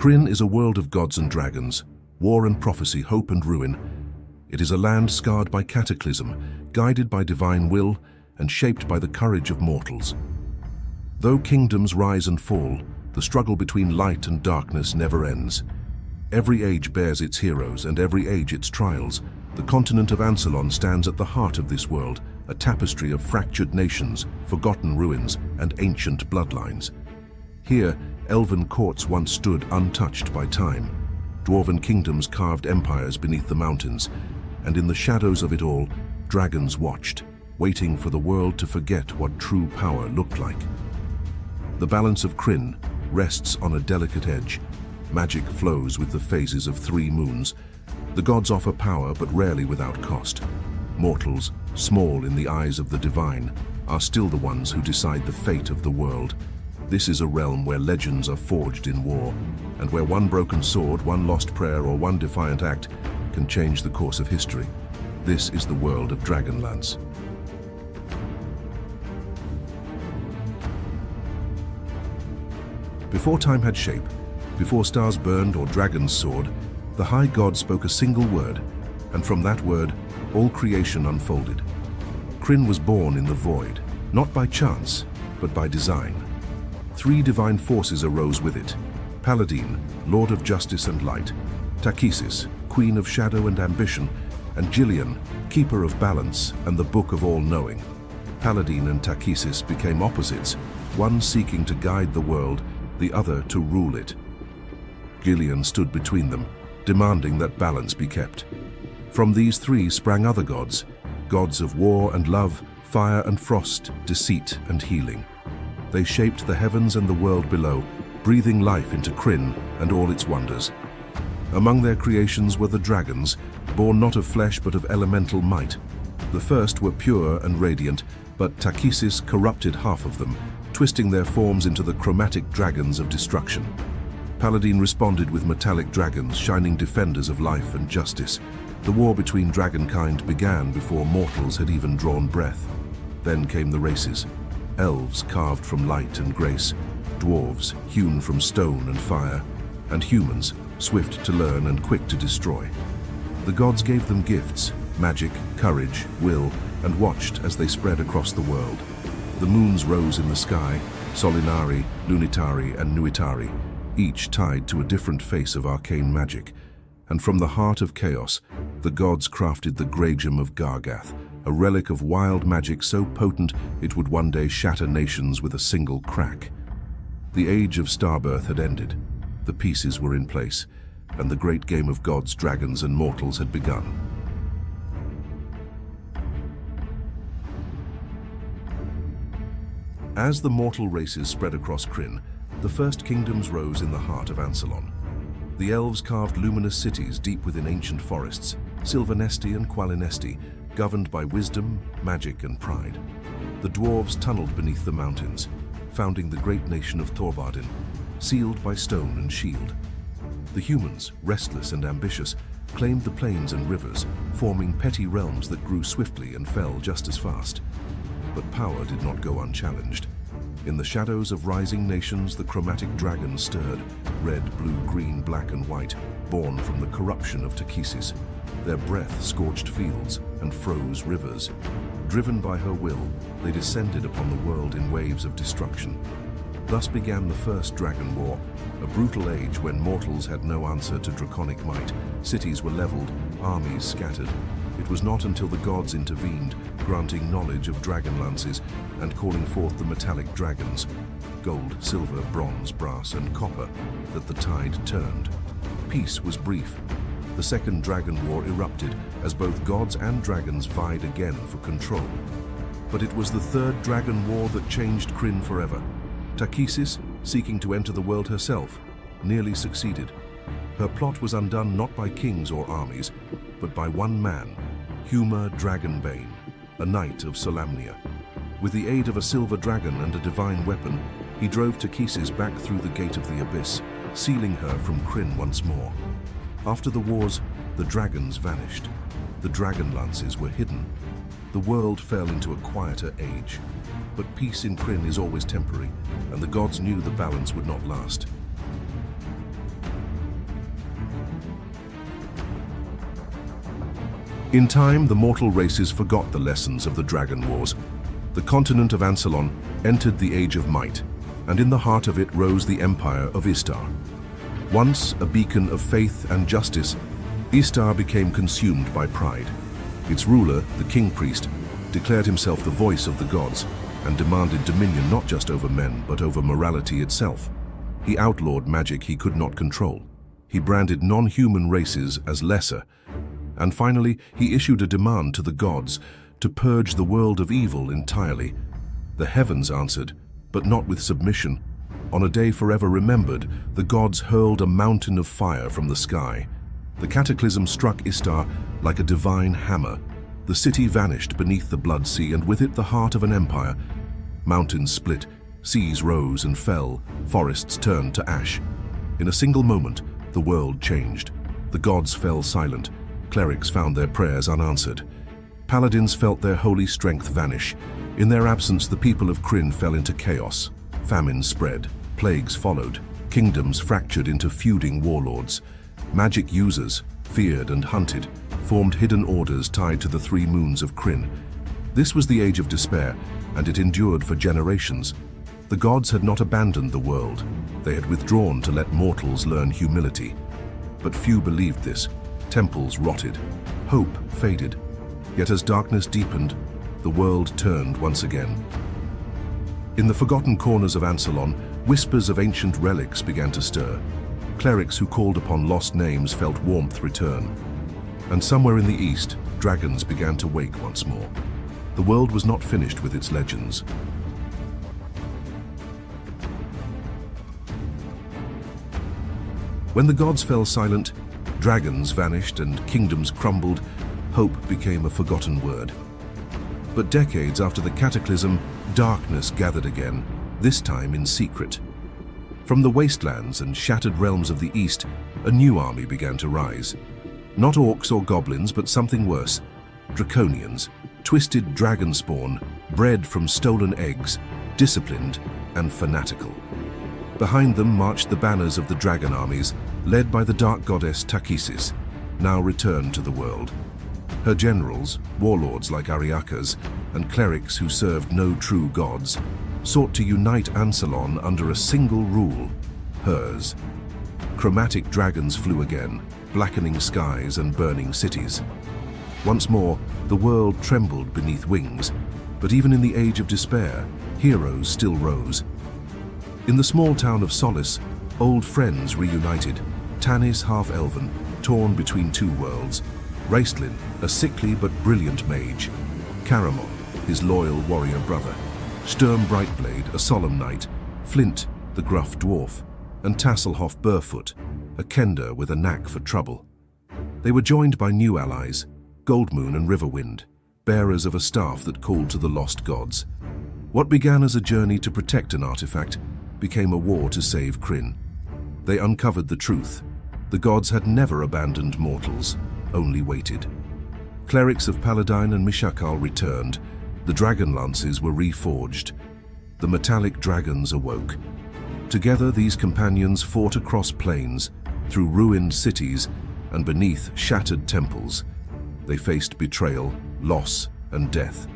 Krynn is a world of gods and dragons, war and prophecy, hope and ruin. It is a land scarred by cataclysm, guided by divine will, and shaped by the courage of mortals. Though kingdoms rise and fall, the struggle between light and darkness never ends. Every age bears its heroes, and every age its trials. The continent of Ansalon stands at the heart of this world, a tapestry of fractured nations, forgotten ruins, and ancient bloodlines. Here, elven courts once stood untouched by time. Dwarven kingdoms carved empires beneath the mountains, and in the shadows of it all, dragons watched, waiting for the world to forget what true power looked like. The balance of Krynn rests on a delicate edge. Magic flows with the phases of 3 moons. The gods offer power, but rarely without cost. Mortals, small in the eyes of the divine, are still the ones who decide the fate of the world. This is a realm where legends are forged in war, and where one broken sword, one lost prayer, or one defiant act can change the course of history. This is the world of Dragonlance. Before time had shape, before stars burned or dragons soared, the High God spoke a single word, and from that word, all creation unfolded. Krynn was born in the void, not by chance, but by design. 3 divine forces arose with it: Paladin, Lord of Justice and Light; Takhisis, Queen of Shadow and Ambition; and Gillian, Keeper of Balance and the Book of All-Knowing. Paladin and Takhisis became opposites, one seeking to guide the world, the other to rule it. Gillian stood between them, demanding that balance be kept. From these 3 sprang other gods, gods of war and love, fire and frost, deceit and healing. They shaped the heavens and the world below, breathing life into Krynn and all its wonders. Among their creations were the dragons, born not of flesh but of elemental might. The first were pure and radiant, but Takhisis corrupted half of them, twisting their forms into the chromatic dragons of destruction. Paladin responded with metallic dragons, shining defenders of life and justice. The war between dragonkind began before mortals had even drawn breath. Then came the races: elves carved from light and grace, dwarves hewn from stone and fire, and humans, swift to learn and quick to destroy. The gods gave them gifts: magic, courage, will, and watched as they spread across the world. The moons rose in the sky: Solinari, Lunitari, and Nuitari, each tied to a different face of arcane magic. And from the heart of chaos, the gods crafted the Gragem of Gargath, a relic of wild magic so potent it would one day shatter nations with a single crack. The Age of Starbirth had ended. The pieces were in place, and the great game of gods, dragons, and mortals had begun. As the mortal races spread across Krynn, the first kingdoms rose in the heart of Ansalon. The elves carved luminous cities deep within ancient forests, Silvanesti and Qualinesti, governed by wisdom, magic, and pride. The dwarves tunneled beneath the mountains, founding the great nation of Thorbardin, sealed by stone and shield. The humans, restless and ambitious, claimed the plains and rivers, forming petty realms that grew swiftly and fell just as fast. But power did not go unchallenged. In the shadows of rising nations, the chromatic dragons stirred, red, blue, green, black, and white, born from the corruption of Takhisis. Their breath scorched fields and froze rivers. Driven by her will, they descended upon the world in waves of destruction. Thus began the First Dragon War, a brutal age when mortals had no answer to draconic might. Cities were leveled, armies scattered. It was not until the gods intervened, granting knowledge of dragonlances and calling forth the metallic dragons, gold, silver, bronze, brass, and copper, that the tide turned. Peace was brief. The Second Dragon War erupted as both gods and dragons vied again for control. But it was the Third Dragon War that changed Krynn forever. Takhisis, seeking to enter the world herself, nearly succeeded. Her plot was undone not by kings or armies, but by one man, Humor Dragonbane, a Knight of Solamnia. With the aid of a silver dragon and a divine weapon, he drove Takhisis back through the Gate of the Abyss, sealing her from Krynn once more. After the wars, the dragons vanished. The Dragonlances were hidden. The world fell into a quieter age. But peace in Krynn is always temporary, and the gods knew the balance would not last. In time, the mortal races forgot the lessons of the Dragon Wars. The continent of Ansalon entered the Age of Might, and in the heart of it rose the Empire of Istar. Once a beacon of faith and justice, Istar became consumed by pride. Its ruler, the King Priest, declared himself the voice of the gods and demanded dominion not just over men, but over morality itself. He outlawed magic he could not control. He branded non-human races as lesser. And finally, he issued a demand to the gods to purge the world of evil entirely. The heavens answered, but not with submission. On a day forever remembered, the gods hurled a mountain of fire from the sky. The cataclysm struck Istar like a divine hammer. The city vanished beneath the blood sea, and with it the heart of an empire. Mountains split, seas rose and fell, forests turned to ash. In a single moment, the world changed. The gods fell silent. Clerics found their prayers unanswered. Paladins felt their holy strength vanish. In their absence, the people of Krynn fell into chaos. Famine spread, plagues followed, kingdoms fractured into feuding warlords. Magic users, feared and hunted, formed hidden orders tied to the three moons of Krynn. This was the Age of Despair, and it endured for generations. The gods had not abandoned the world. They had withdrawn to let mortals learn humility. But few believed this. Temples rotted. Hope faded. Yet as darkness deepened, the world turned once again. In the forgotten corners of Ansalon, whispers of ancient relics began to stir. Clerics who called upon lost names felt warmth return. And somewhere in the east, dragons began to wake once more. The world was not finished with its legends. When the gods fell silent, dragons vanished and kingdoms crumbled, hope became a forgotten word. But decades after the cataclysm, darkness gathered again, this time in secret. From the wastelands and shattered realms of the east, a new army began to rise. Not orcs or goblins, but something worse. Draconians, twisted dragon spawn, bred from stolen eggs, disciplined and fanatical. Behind them marched the banners of the dragon armies, led by the dark goddess Takhisis, now returned to the world. Her generals, warlords like Ariakas, and clerics who served no true gods, sought to unite Ansalon under a single rule, hers. Chromatic dragons flew again, blackening skies and burning cities. Once more, the world trembled beneath wings, but even in the Age of Despair, heroes still rose. In the small town of Solace, old friends reunited. Tanis Half-Elven, torn between two worlds. Raistlin, a sickly but brilliant mage. Caramon, his loyal warrior brother. Sturm Brightblade, a solemn knight. Flint, the gruff dwarf. And Tasslehoff Burrfoot, a kender with a knack for trouble. They were joined by new allies, Goldmoon and Riverwind, bearers of a staff that called to the lost gods. What began as a journey to protect an artifact became a war to save Krynn. They uncovered the truth. The gods had never abandoned mortals, only waited. Clerics of Paladin and Mishakal returned. The Dragonlances were reforged. The metallic dragons awoke. Together, these companions fought across plains, through ruined cities, and beneath shattered temples. They faced betrayal, loss, and death.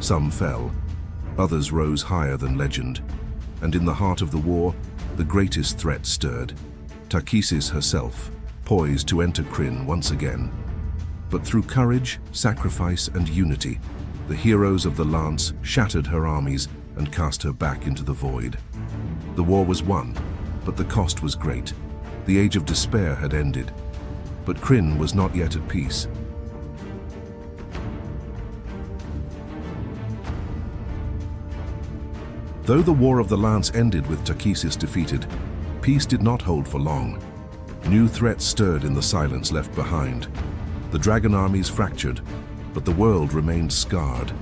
Some fell. Others rose higher than legend. And in the heart of the war, the greatest threat stirred. Takhisis herself, poised to enter Krynn once again. But through courage, sacrifice, and unity, the heroes of the Lance shattered her armies and cast her back into the void. The war was won, but the cost was great. The Age of Despair had ended, but Krynn was not yet at peace. Though the War of the Lance ended with Takhisis defeated, peace did not hold for long. New threats stirred in the silence left behind. The dragon armies fractured, but the world remained scarred.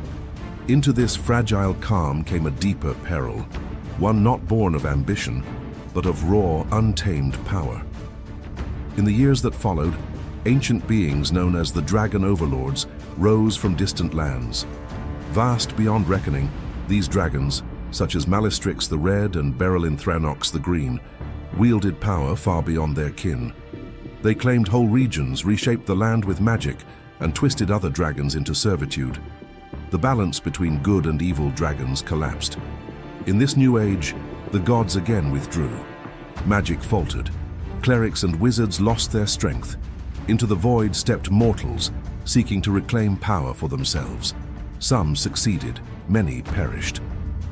Into this fragile calm came a deeper peril, one not born of ambition, but of raw, untamed power. In the years that followed, ancient beings known as the Dragon Overlords rose from distant lands. Vast beyond reckoning, these dragons, such as Malistrix the Red and Berylin Thranox the Green, wielded power far beyond their kin. They claimed whole regions, reshaped the land with magic, and twisted other dragons into servitude. The balance between good and evil dragons collapsed. In this new age, the gods again withdrew. Magic faltered. Clerics and wizards lost their strength. Into the void stepped mortals, seeking to reclaim power for themselves. Some succeeded, many perished.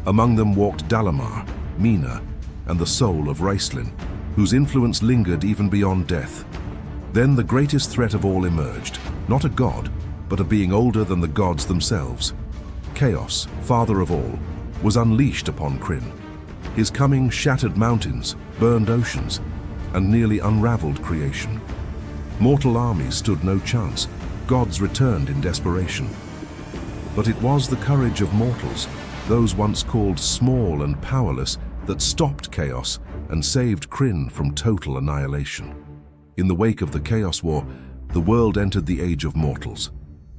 Among them walked Dalamar, Mina, and the soul of Raistlin, whose influence lingered even beyond death. Then the greatest threat of all emerged, not a god, but a being older than the gods themselves. Chaos, father of all, was unleashed upon Krynn. His coming shattered mountains, burned oceans, and nearly unraveled creation. Mortal armies stood no chance. Gods returned in desperation. But it was the courage of mortals, those once called small and powerless, that stopped chaos and saved Krynn from total annihilation. In the wake of the Chaos War, the world entered the Age of Mortals.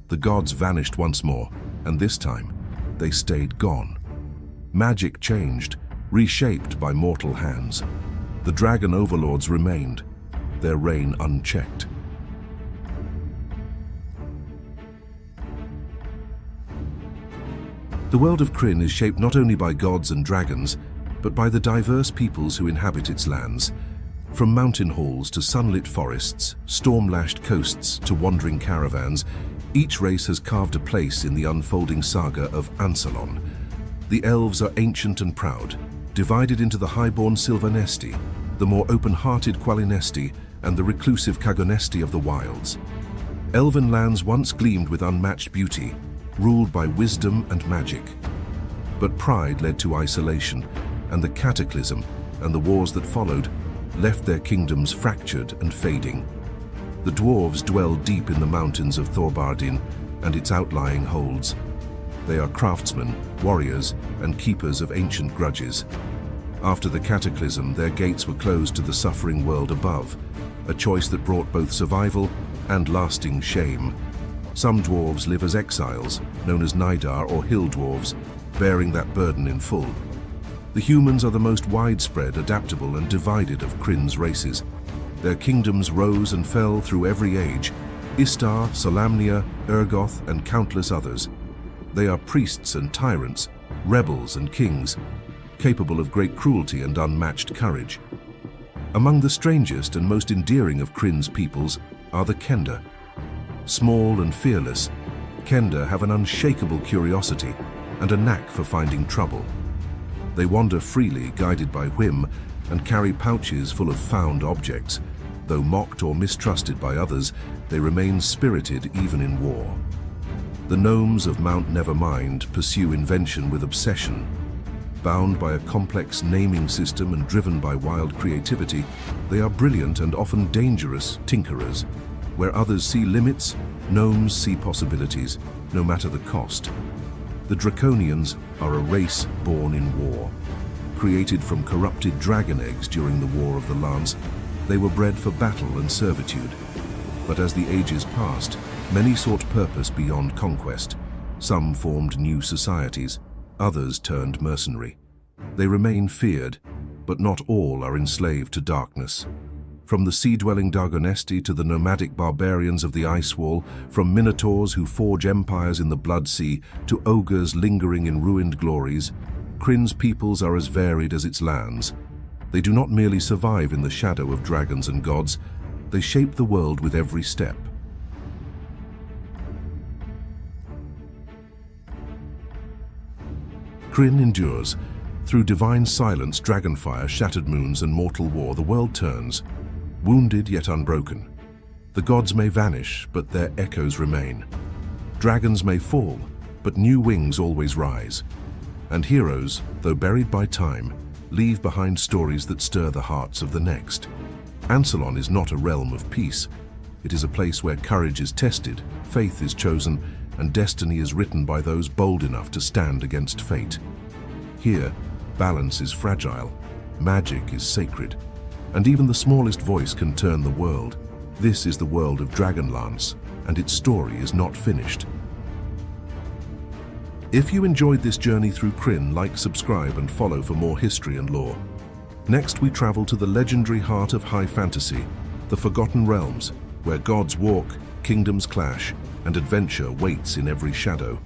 The gods vanished once more, and this time, they stayed gone. Magic changed, reshaped by mortal hands. The dragon overlords remained, their reign unchecked. The world of Krynn is shaped not only by gods and dragons, but by the diverse peoples who inhabit its lands. From mountain halls to sunlit forests, storm-lashed coasts to wandering caravans, each race has carved a place in the unfolding saga of Ansalon. The elves are ancient and proud, divided into the highborn Silvanesti, the more open-hearted Qualinesti, and the reclusive Kagonesti of the wilds. Elven lands once gleamed with unmatched beauty, ruled by wisdom and magic. But pride led to isolation, and the Cataclysm and the wars that followed left their kingdoms fractured and fading. The dwarves dwell deep in the mountains of Thorbardin and its outlying holds. They are craftsmen, warriors, and keepers of ancient grudges. After the Cataclysm, their gates were closed to the suffering world above, a choice that brought both survival and lasting shame. Some dwarves live as exiles, known as Nidar or hill dwarves, bearing that burden in full. The humans are the most widespread, adaptable, and divided of Krynn's races. Their kingdoms rose and fell through every age: Istar, Solamnia, Urgoth, and countless others. They are priests and tyrants, rebels and kings, capable of great cruelty and unmatched courage. Among the strangest and most endearing of Krynn's peoples are the Kenda. Small and fearless, Kenda have an unshakable curiosity and a knack for finding trouble. They wander freely, guided by whim, and carry pouches full of found objects. Though mocked or mistrusted by others, they remain spirited even in war. The gnomes of Mount Nevermind pursue invention with obsession. Bound by a complex naming system and driven by wild creativity, they are brilliant and often dangerous tinkerers. Where others see limits, gnomes see possibilities, no matter the cost. The Draconians are a race born in war. Created from corrupted dragon eggs during the War of the Lance, they were bred for battle and servitude. But as the ages passed, many sought purpose beyond conquest. Some formed new societies, others turned mercenary. They remain feared, but not all are enslaved to darkness. From the sea-dwelling Dragonesti to the nomadic barbarians of the Ice Wall, from minotaurs who forge empires in the Blood Sea to ogres lingering in ruined glories, Krynn's peoples are as varied as its lands. They do not merely survive in the shadow of dragons and gods, they shape the world with every step. Krynn endures. Through divine silence, dragonfire, shattered moons, and mortal war, the world turns. Wounded yet unbroken. The gods may vanish, but their echoes remain. Dragons may fall, but new wings always rise. And heroes, though buried by time, leave behind stories that stir the hearts of the next. Ansalon is not a realm of peace. It is a place where courage is tested, faith is chosen, and destiny is written by those bold enough to stand against fate. Here, balance is fragile, magic is sacred, and even the smallest voice can turn the world. This is the world of Dragonlance, and its story is not finished. If you enjoyed this journey through Krynn, like, subscribe, and follow for more history and lore. Next, we travel to the legendary heart of high fantasy, the Forgotten Realms, where gods walk, kingdoms clash, and adventure waits in every shadow.